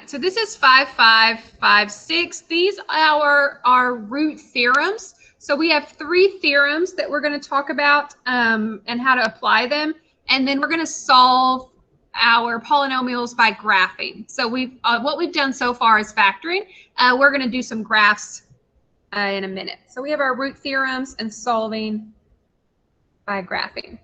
right, so this is 5, 5, 5, 6. These are our root theorems. So we have 3 theorems that we're going to talk about and how to apply them. And then we're going to solve our polynomials by graphing. So what we've done so far is factoring. We're going to do some graphs in a minute. So we have our root theorems and solving by graphing.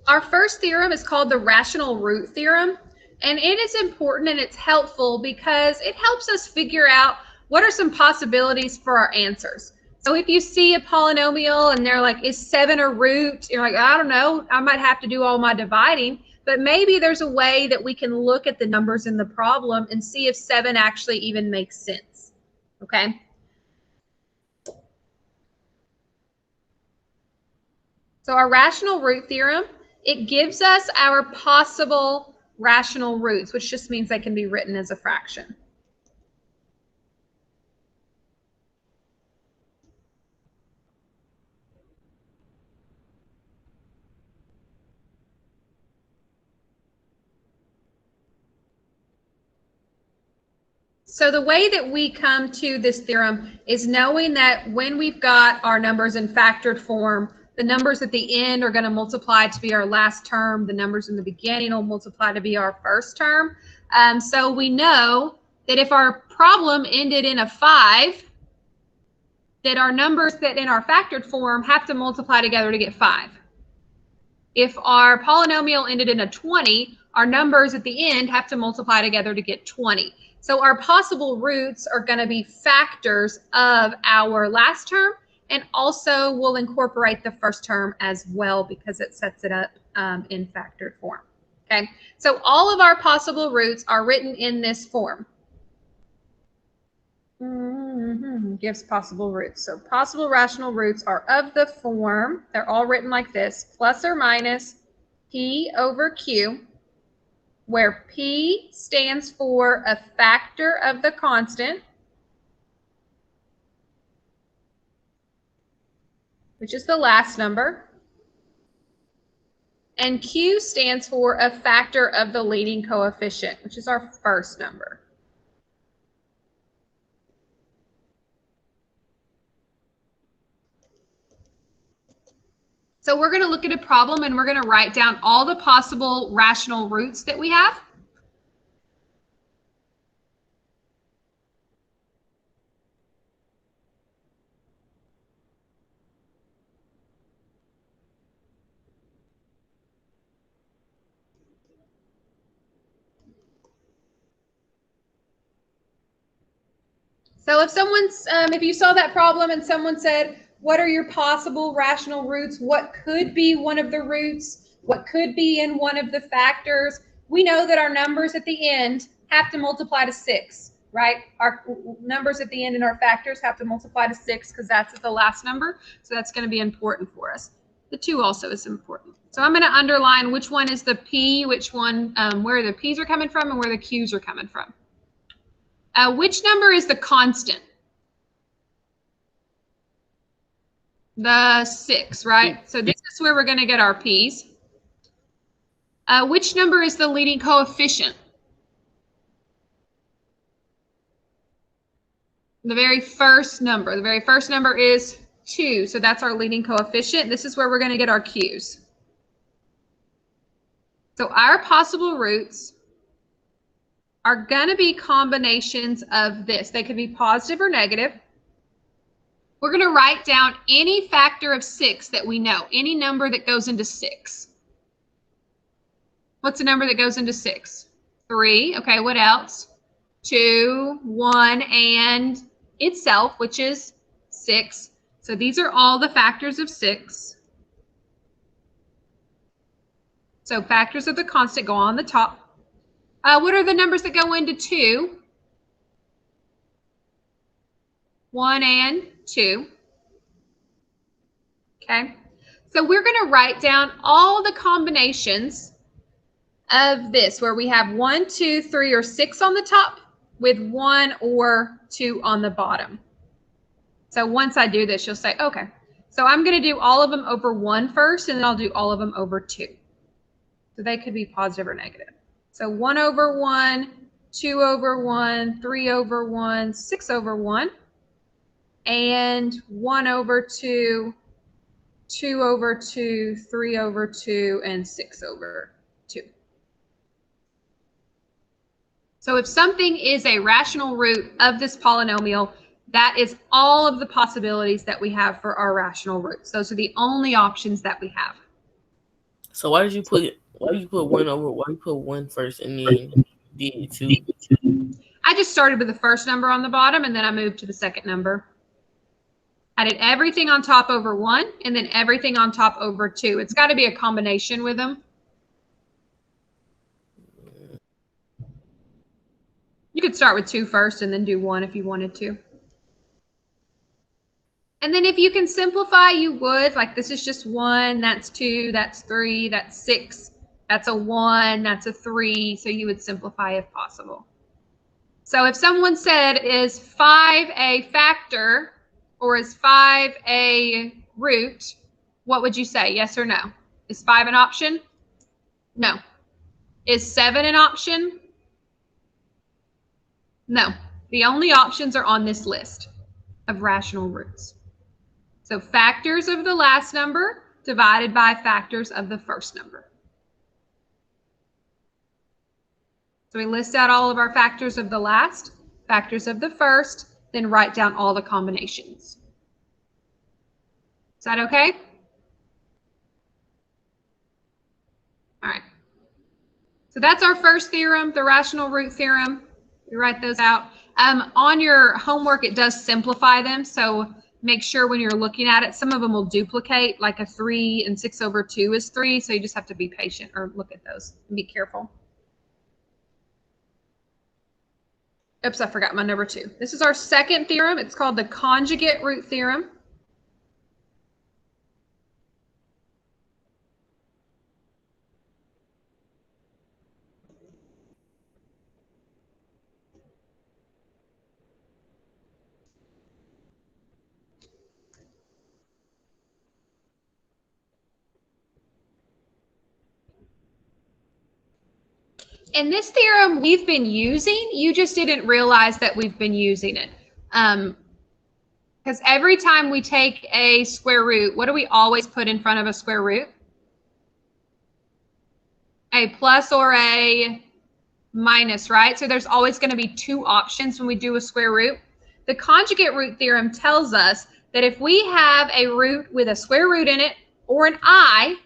Our first theorem is called the rational root theorem, and it is important and it's helpful because it helps us figure out what are some possibilities for our answers. So if you see a polynomial and they're like, is 7 a root? You're like, I don't know, I might have to do all my dividing, but maybe there's a way that we can look at the numbers in the problem and see if 7 actually even makes sense, okay? So our rational root theorem, it gives us our possible rational roots, which just means they can be written as a fraction. So the way that we come to this theorem is knowing that when we've got our numbers in factored form, the numbers at the end are going to multiply to be our last term. The numbers in the beginning will multiply to be our first term. So we know that if our problem ended in a 5, that our numbers that in our factored form have to multiply together to get 5. If our polynomial ended in a 20, our numbers at the end have to multiply together to get 20. So our possible roots are going to be factors of our last term, and also we'll incorporate the first term as well because it sets it up in factored form. Okay, so all of our possible roots are written in this form. Gives possible roots. So possible rational roots are of the form, they're all written like this, plus or minus P over Q, where P stands for a factor of the constant, which is the last number, and Q stands for a factor of the leading coefficient, which is our first number. So we're going to look at a problem and we're going to write down all the possible rational roots that we have. So if you saw that problem and someone said, what are your possible rational roots? What could be one of the roots? What could be in one of the factors? We know that our numbers at the end have to multiply to 6, right? Our numbers at the end in our factors have to multiply to 6 because that's the last number. So that's going to be important for us. The 2 also is important. So I'm going to underline which one is the P, which one, where the P's are coming from and where the Q's are coming from. Which number is the constant? The 6, right? So this is where we're going to get our P's. Which number is the leading coefficient? The very first number. The very first number is 2. So that's our leading coefficient. This is where we're going to get our Q's. So our possible roots are going to be combinations of this. They could be positive or negative. We're going to write down any factor of 6 that we know, any number that goes into 6. What's a number that goes into 6? 3. Okay, what else? 2, 1, and itself, which is 6. So these are all the factors of 6. So factors of the constant go on the top. What are the numbers that go into 2? 1 and 2. Okay, so we're going to write down all the combinations of this where we have 1, 2, 3, or 6 on the top with 1 or 2 on the bottom. So once I do this, you'll say, okay. So I'm going to do all of them over 1 first, and then I'll do all of them over 2. So they could be positive or negative. So 1 over 1, 2 over 1, 3 over 1, 6 over 1, and 1 over 2, 2 over 2, 3 over 2, and 6 over 2. So if something is a rational root of this polynomial, that is all of the possibilities that we have for our rational roots. Those are the only options that we have. So why did you put 1 over? Why you put 1 first and then did 2? I just started with the first number on the bottom, and then I moved to the second number. I did everything on top over 1, and then everything on top over 2. It's got to be a combination with them. You could start with 2 first and then do 1 if you wanted to. And then if you can simplify, you would. Like this is just 1, that's 2, that's 3, that's 6, that's a 1, that's a 3. So you would simplify if possible. So if someone said, is 5 a factor or is 5 a root, what would you say? Yes or no? Is 5 an option? No. Is 7 an option? No. The only options are on this list of rational roots. So factors of the last number divided by factors of the first number. So we list out all of our factors of the last, factors of the first, then write down all the combinations. Is that okay? All right. So that's our first theorem, the rational root theorem. We write those out. On your homework, it does simplify them. So make sure when you're looking at it, some of them will duplicate, like a 3 and 6 over 2 is 3. So you just have to be patient or look at those and be careful. Oops, I forgot my number 2. This is our second theorem. It's called the conjugate root theorem. And this theorem we've been using, you just didn't realize that we've been using it. Because every time we take a square root, what do we always put in front of a square root? A plus or a minus, right? So there's always going to be 2 options when we do a square root. The conjugate root theorem tells us that if we have a root with a square root in it or an I,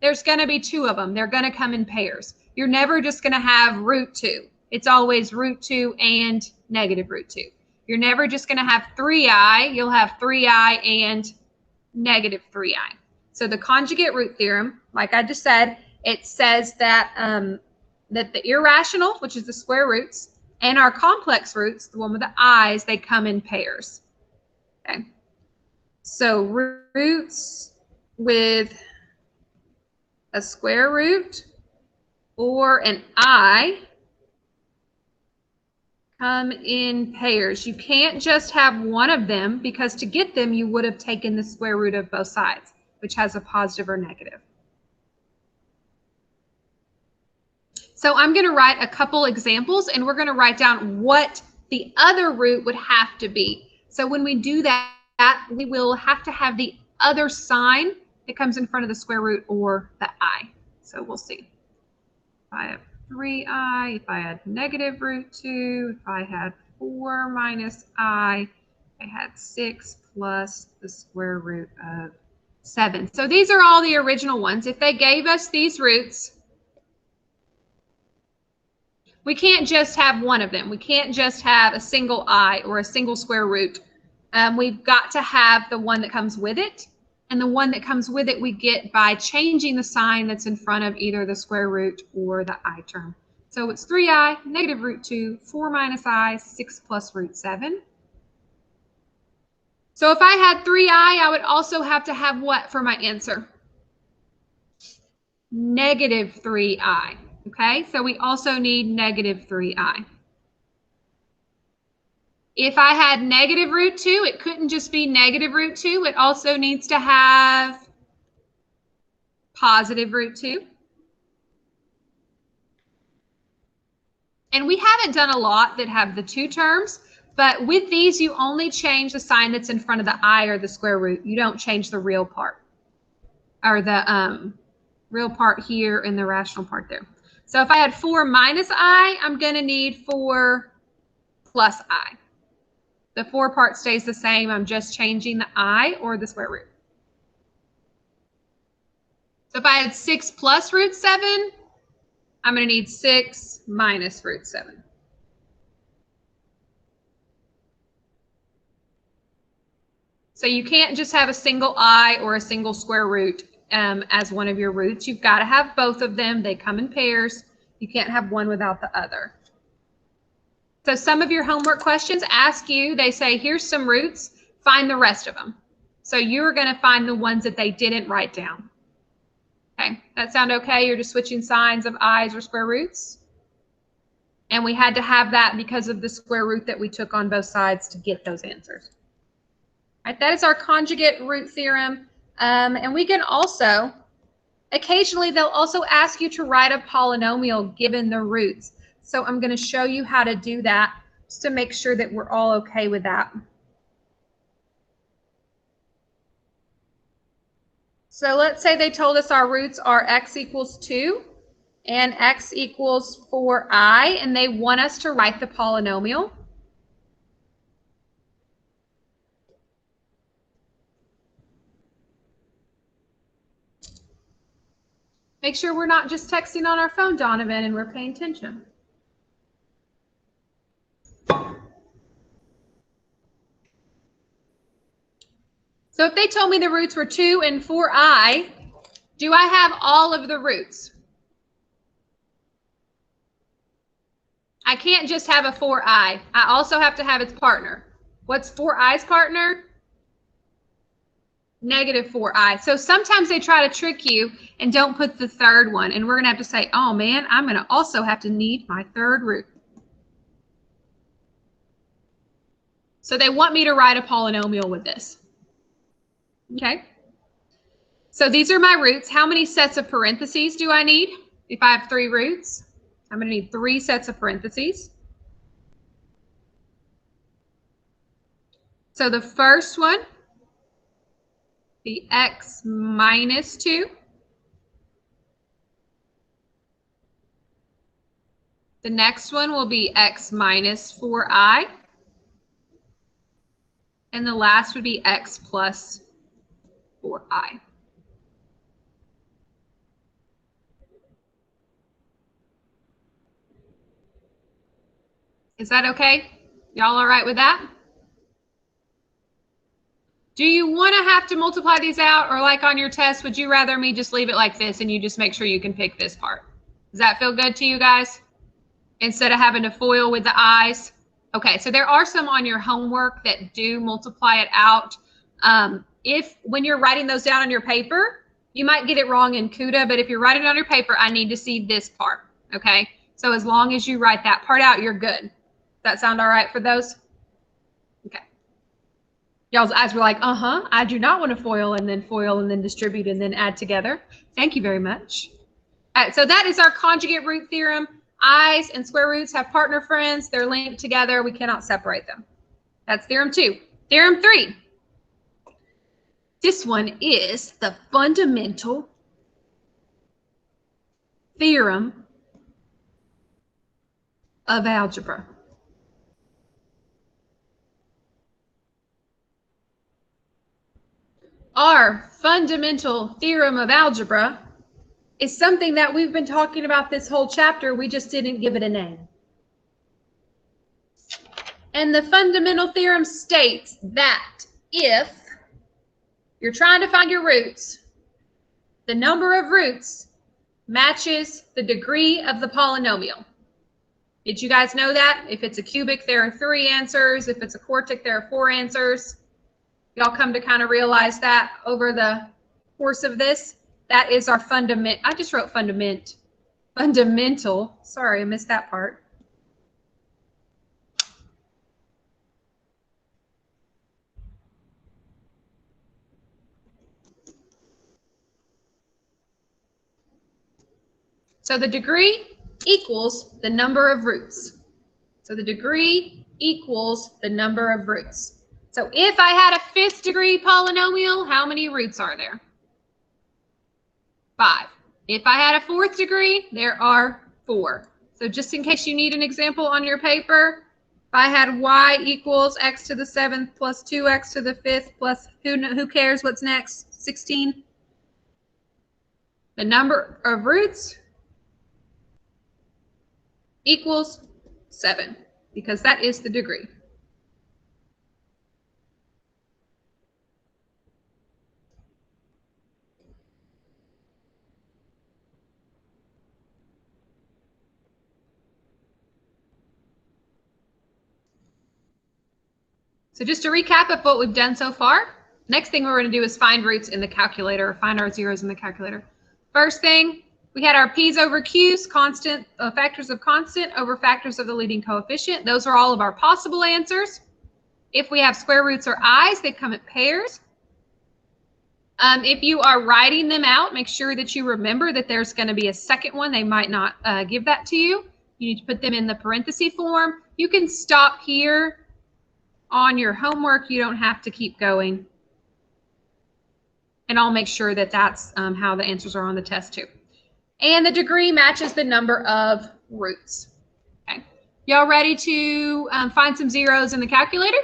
there's going to be 2 of them. They're going to come in pairs. You're never just going to have root 2. It's always root 2 and negative root 2. You're never just going to have 3i. You'll have 3i and negative 3i. So the conjugate root theorem, like I just said, it says that, that the irrational, which is the square roots, and our complex roots, the one with the i's, they come in pairs. Okay. So roots with a square root or an I come in pairs. You can't just have one of them because to get them, you would have taken the square root of both sides, which has a positive or negative. So I'm going to write a couple examples and we're going to write down what the other root would have to be. So when we do that, we will have to have the other sign that comes in front of the square root or the I. So we'll see. If I have 3i, if I had negative root 2, if I had 4 minus I had 6 plus the square root of 7. So these are all the original ones. If they gave us these roots, we can't just have one of them. We can't just have a single I or a single square root. We've got to have the one that comes with it. And the one that comes with it we get by changing the sign that's in front of either the square root or the I term. So it's 3i, negative root 2, 4 minus I, 6 plus root 7. So if I had 3i, I would also have to have what for my answer? Negative 3i. Okay, so we also need negative 3i. If I had negative root 2, it couldn't just be negative root 2. It also needs to have positive root 2. And we haven't done a lot that have the 2 terms, but with these, you only change the sign that's in front of the I or the square root. You don't change the real part, or the real part here and the rational part there. So if I had 4 minus I, I'm going to need 4 plus I. The 4 part stays the same. I'm just changing the I or the square root. So if I had 6 plus root 7, I'm going to need 6 minus root 7. So you can't just have a single I or a single square root as one of your roots. You've got to have both of them. They come in pairs. You can't have one without the other. So some of your homework questions ask you, they say, here's some roots, find the rest of them. So you're going to find the ones that they didn't write down. Okay, that sound okay? You're just switching signs of i's or square roots. And we had to have that because of the square root that we took on both sides to get those answers. All right, that is our conjugate root theorem. And we can also, occasionally they'll also ask you to write a polynomial given the roots. So I'm going to show you how to do that just to make sure that we're all okay with that. So let's say they told us our roots are x equals 2 and x equals 4i, and they want us to write the polynomial. Make sure we're not just texting on our phone, Donovan, and we're paying attention. So if they told me the roots were 2 and 4i, do I have all of the roots? I can't just have a 4i. I also have to have its partner. What's 4i's partner? Negative 4i. So sometimes they try to trick you and don't put the third one. And we're going to have to say, oh man, I'm going to also have to need my third root. So they want me to write a polynomial with this. Okay. So these are my roots. How many sets of parentheses do I need? If I have 3 roots, I'm going to need 3 sets of parentheses. So the first one, the x minus 2. The next one will be x minus 4i. And the last would be x plus 4i. Is that okay? Y'all all right with that? Do you want to have to multiply these out, or like on your test, would you rather me just leave it like this and you just make sure you can pick this part? Does that feel good to you guys? Instead of having to FOIL with the i's? Okay, so there are some on your homework that do multiply it out. If when you're writing those down on your paper, you might get it wrong in CUDA, but if you're writing it on your paper, I need to see this part, okay? So as long as you write that part out, you're good. Does that sound all right for those? Okay. Y'all's eyes were like, I do not want to FOIL and then distribute and then add together. Thank you very much. All right, so that is our conjugate root theorem. I's and square roots have partner friends. They're linked together. We cannot separate them. That's theorem 2. Theorem 3. This one is the fundamental theorem of algebra. Our fundamental theorem of algebra is something that we've been talking about this whole chapter. We just didn't give it a name. And the fundamental theorem states that if you're trying to find your roots, the number of roots matches the degree of the polynomial. Did you guys know that? If it's a cubic, there are 3 answers. If it's a quartic, there are 4 answers. Y'all come to kind of realize that over the course of this. That is our fundament. I just wrote fundamental Fundamental. Sorry, I missed that part. So the degree equals the number of roots. So the degree equals the number of roots. So if I had a 5th degree polynomial, how many roots are there? 5. If I had a 4th degree, there are 4. So just in case you need an example on your paper, if I had y equals x to the 7th plus 2x to the 5th plus, who cares what's next, 16? The number of roots equals 7, because that is the degree. So just to recap of what we've done so far, next thing we're going to do is find roots in the calculator, or find our zeros in the calculator. First thing, we had our p's over q's, constant factors of constant over factors of the leading coefficient. Those are all of our possible answers. If we have square roots or i's, they come in pairs. If you are writing them out, make sure that you remember that there's going to be a second one. They might not give that to you. You need to put them in the parenthesis form. You can stop here on your homework. You don't have to keep going. And I'll make sure that that's how the answers are on the test too. And the degree matches the number of roots. Okay. Y'all ready to find some zeros in the calculator?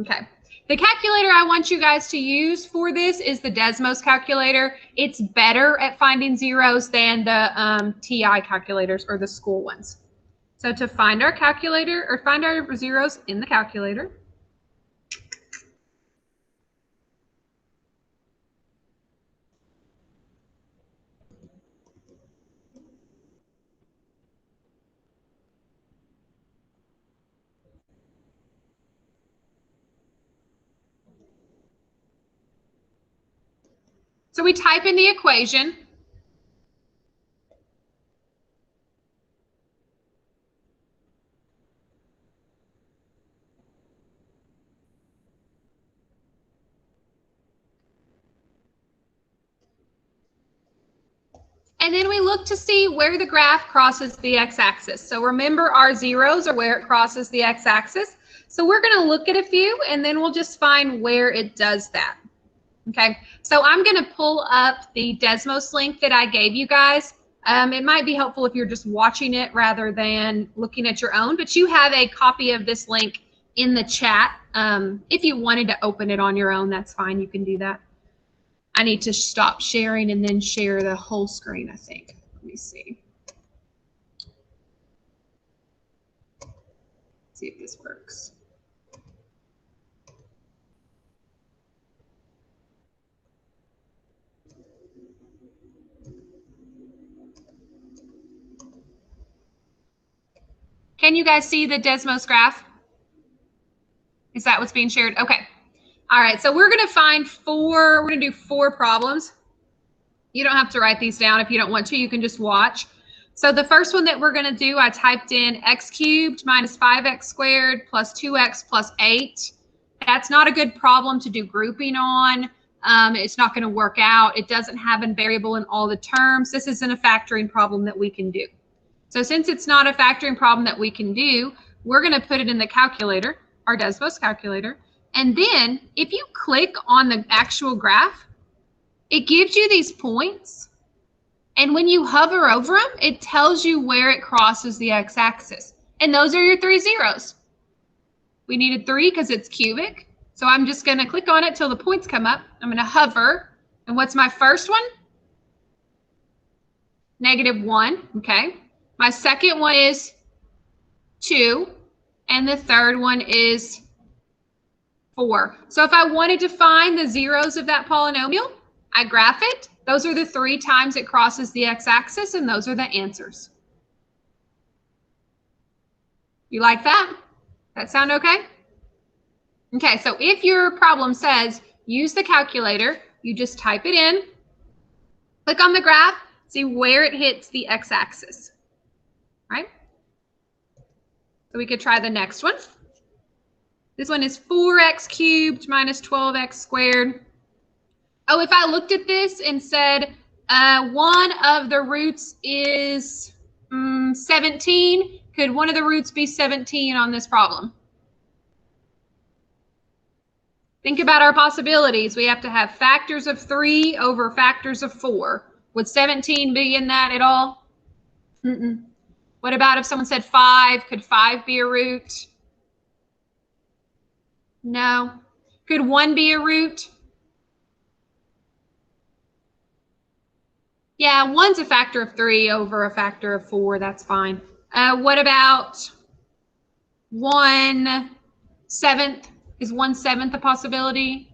Okay. The calculator I want you guys to use for this is the Desmos calculator. It's better at finding zeros than the TI calculators or the school ones. So to find our calculator, or find our zeros in the calculator, so we type in the equation. And then we look to see where the graph crosses the x-axis. So remember, our zeros are where it crosses the x-axis. So we're going to look at a few, and then we'll just find where it does that. Okay, so I'm going to pull up the Desmos link that I gave you guys. It might be helpful if you're just watching it rather than looking at your own, but you have a copy of this link in the chat. If you wanted to open it on your own, that's fine. You can do that. I need to stop sharing and then share the whole screen, I think. Let me see. See if this works. Can you guys see the Desmos graph? Is that what's being shared? Okay. All right, so we're going to find we're going to do 4 problems. You don't have to write these down if you don't want to. You can just watch. So the first one that we're going to do, I typed in x cubed minus 5x squared plus 2x plus 8. That's not a good problem to do grouping on. It's not going to work out. It doesn't have a variable in all the terms. This isn't a factoring problem that we can do. So since it's not a factoring problem that we can do, we're going to put it in the calculator, our Desmos calculator. And then if you click on the actual graph, it gives you these points. And when you hover over them, it tells you where it crosses the x-axis. And those are your 3 zeros. We needed 3 because it's cubic. So I'm just going to click on it till the points come up. I'm going to hover. And what's my first one? -1. Okay. My second one is 2. And the third one is 4. So if I wanted to find the zeros of that polynomial, I graph it. Those are the 3 times it crosses the x-axis, and those are the answers. You like that? That sound okay? Okay, so if your problem says use the calculator, you just type it in, click on the graph, See where it hits the x-axis, right? So we could try the next one. This one is 4x cubed minus 12x squared. Oh, if I looked at this and said one of the roots is 17, could one of the roots be 17 on this problem? Think about our possibilities. We have to have factors of 3 over factors of 4. Would 17 be in that at all? What about if someone said 5? Could 5 be a root? No. Could 1 be a root? Yeah, 1's a factor of 3 over a factor of 4. That's fine. What about 1/7? Is 1/7 a possibility?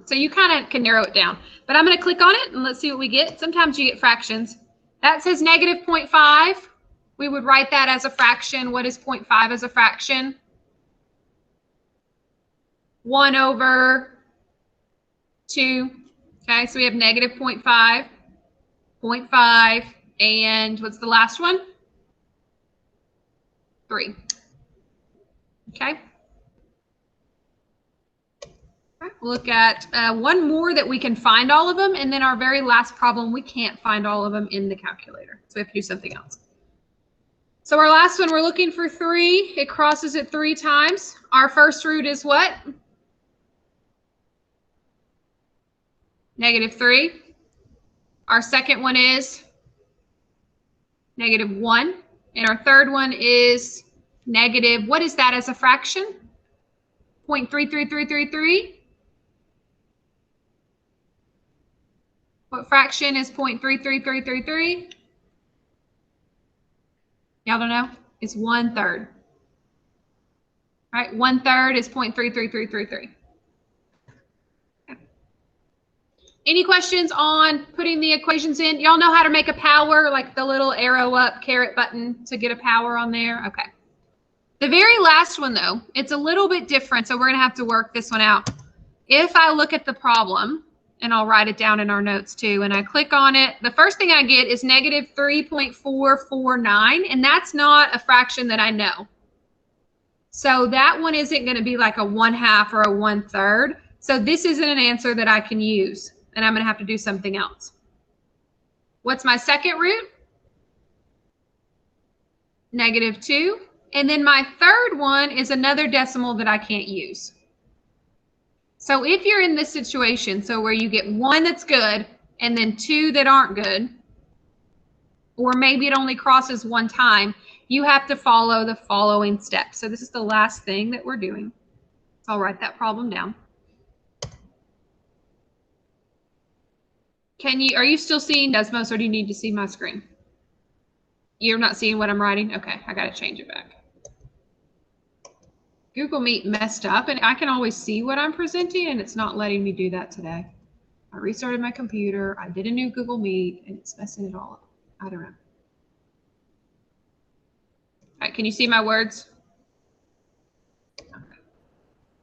So you kind of can narrow it down. But I'm going to click on it and let's see what we get. Sometimes you get fractions. That says negative 0.5. We would write that as a fraction. What is 0.5 as a fraction? 1 over 2. Okay, so we have negative 0.5, 0.5, and what's the last one? 3. Okay. We'll look at one more that we can find all of them, and then our very last problem, we can't find all of them in the calculator. So we have to do something else. So our last one, we're looking for 3. It crosses it 3 times. Our first root is what? Negative 3. Our second one is negative 1. And our third one is negative, what is that as a fraction? 0.33333. What fraction is 0.33333? Y'all don't know? It's 1/3. All right, 1/3 is 0.33333. Okay. Any questions on putting the equations in? Y'all know how to make a power, like the little arrow up caret button to get a power on there? Okay. The very last one, though, it's a little bit different, so we're going to have to work this one out. If I look at the problem, and I'll write it down in our notes too, and I click on it, the first thing I get is negative 3.449, and that's not a fraction that I know. So that one isn't going to be like a 1/2 or a 1/3. So this isn't an answer that I can use, and I'm going to have to do something else. What's my second root? Negative 2. And then my third one is another decimal that I can't use. So if you're in this situation, so where you get 1 that's good and then 2 that aren't good, or maybe it only crosses 1 time, you have to follow the following steps. So this is the last thing that we're doing. So I'll write that problem down. Are you still seeing Desmos, or do you need to see my screen? You're not seeing what I'm writing? Okay, I got to change it back. Google Meet messed up, and I can always see what I'm presenting, and it's not letting me do that today. I restarted my computer, I did a new Google Meet, and it's messing it all up. I don't know. All right, can you see my words?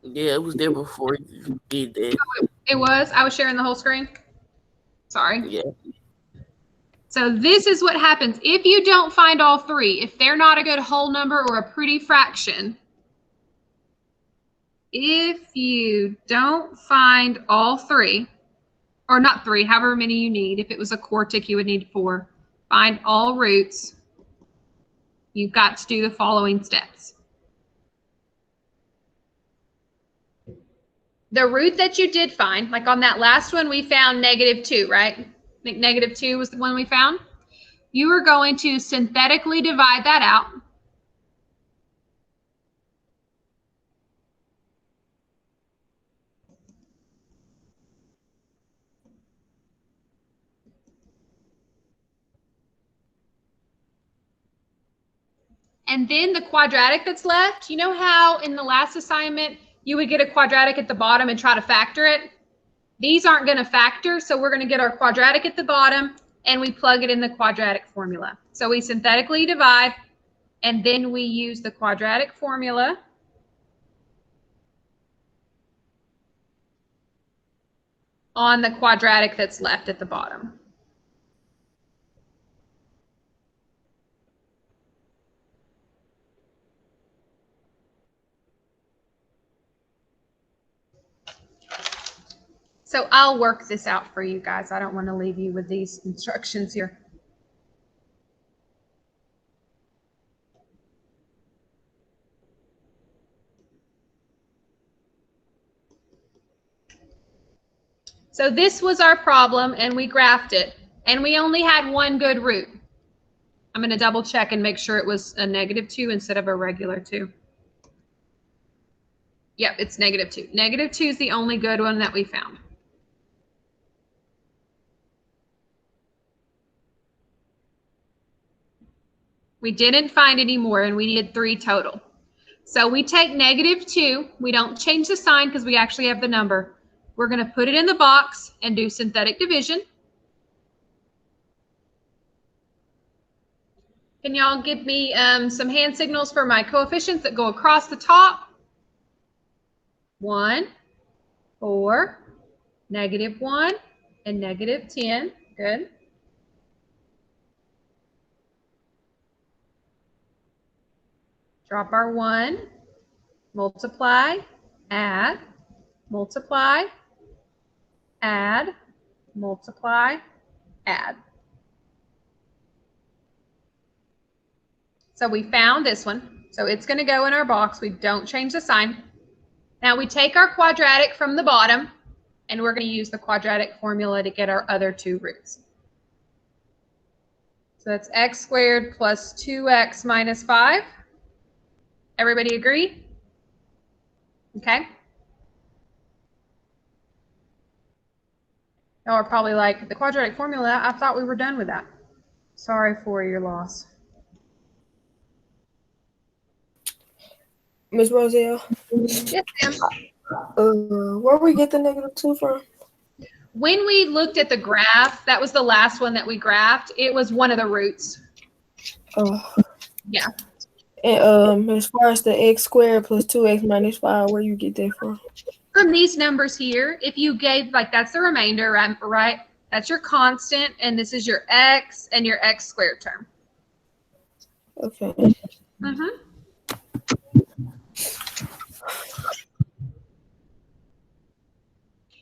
Yeah, it was there before you did that. Oh, it was? I was sharing the whole screen? Sorry. Yeah. So this is what happens. If you don't find all 3, if they're not a good whole number or a pretty fraction, if you don't find all 3, or not 3, however many you need, if it was a quartic, you would need 4, find all roots, you've got to do the following steps. The root that you did find, like on that last one, we found negative 2, right? I think negative 2 was the one we found. You are going to synthetically divide that out. And then the quadratic that's left, you know how in the last assignment you would get a quadratic at the bottom and try to factor it? These aren't going to factor, so we're going to get our quadratic at the bottom and we plug it in the quadratic formula. So we synthetically divide and then we use the quadratic formula. on the quadratic that's left at the bottom. So I'll work this out for you guys. I don't want to leave you with these instructions here. So this was our problem, and we graphed it, and we only had one good root. I'm going to double check and make sure it was a -2 instead of a regular 2. Yep, it's -2. -2 is the only good one that we found. We didn't find any more, and we needed 3 total. So we take -2. We don't change the sign because we actually have the number. We're going to put it in the box and do synthetic division. Can y'all give me some hand signals for my coefficients that go across the top? 1, 4, -1, and -10. Good. Drop our 1, multiply, add, multiply, add, multiply, add. So we found this one. So it's going to go in our box. We don't change the sign. Now we take our quadratic from the bottom, and we're going to use the quadratic formula to get our other 2 roots. So that's x squared plus 2x minus 5. Everybody agree? Okay. Y'all are probably like, the quadratic formula, I thought we were done with that. Sorry for your loss. Ms. Roselle? Yes, ma'am. Where we get the -2 from? When we looked at the graph, that was the last one that we graphed. It was one of the roots. Oh. Yeah. And as far as the x squared plus 2x minus 5, where you get that from? From these numbers here, if you gave, like, that's the remainder, right? That's your constant, and this is your x and your x squared term. Okay. Mm-hmm.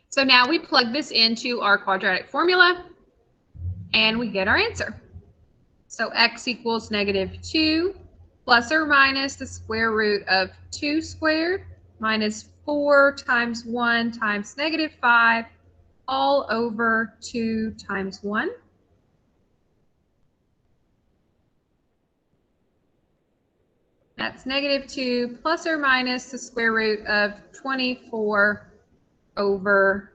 So now we plug this into our quadratic formula, and we get our answer. So x equals -2 plus or minus the square root of 2 squared minus 4 times 1 times -5 all over 2 times 1. That's -2 plus or minus the square root of 24 over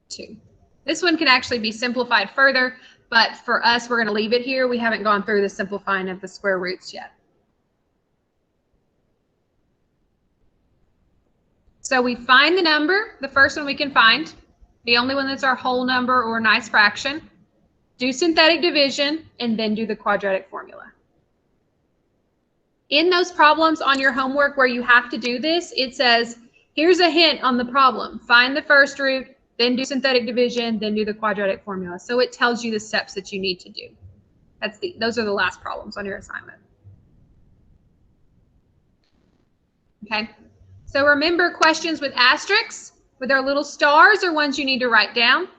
2. This one can actually be simplified further, but for us, we're going to leave it here. We haven't gone through the simplifying of the square roots yet. So we find the number, the first one we can find, the only one that's our whole number or nice fraction, do synthetic division, and then do the quadratic formula. In those problems on your homework where you have to do this, it says, here's a hint on the problem. Find the first root, then do synthetic division, then do the quadratic formula. So it tells you the steps that you need to do. Those are the last problems on your assignment. Okay. So remember, questions with asterisks, with our little stars, are ones you need to write down.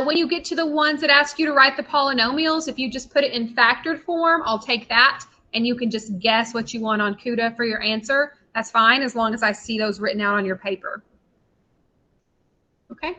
When you get to the ones that ask you to write the polynomials, if you just put it in factored form, I'll take that, and you can just guess what you want on CUDA for your answer. That's fine, as long as I see those written out on your paper. Okay.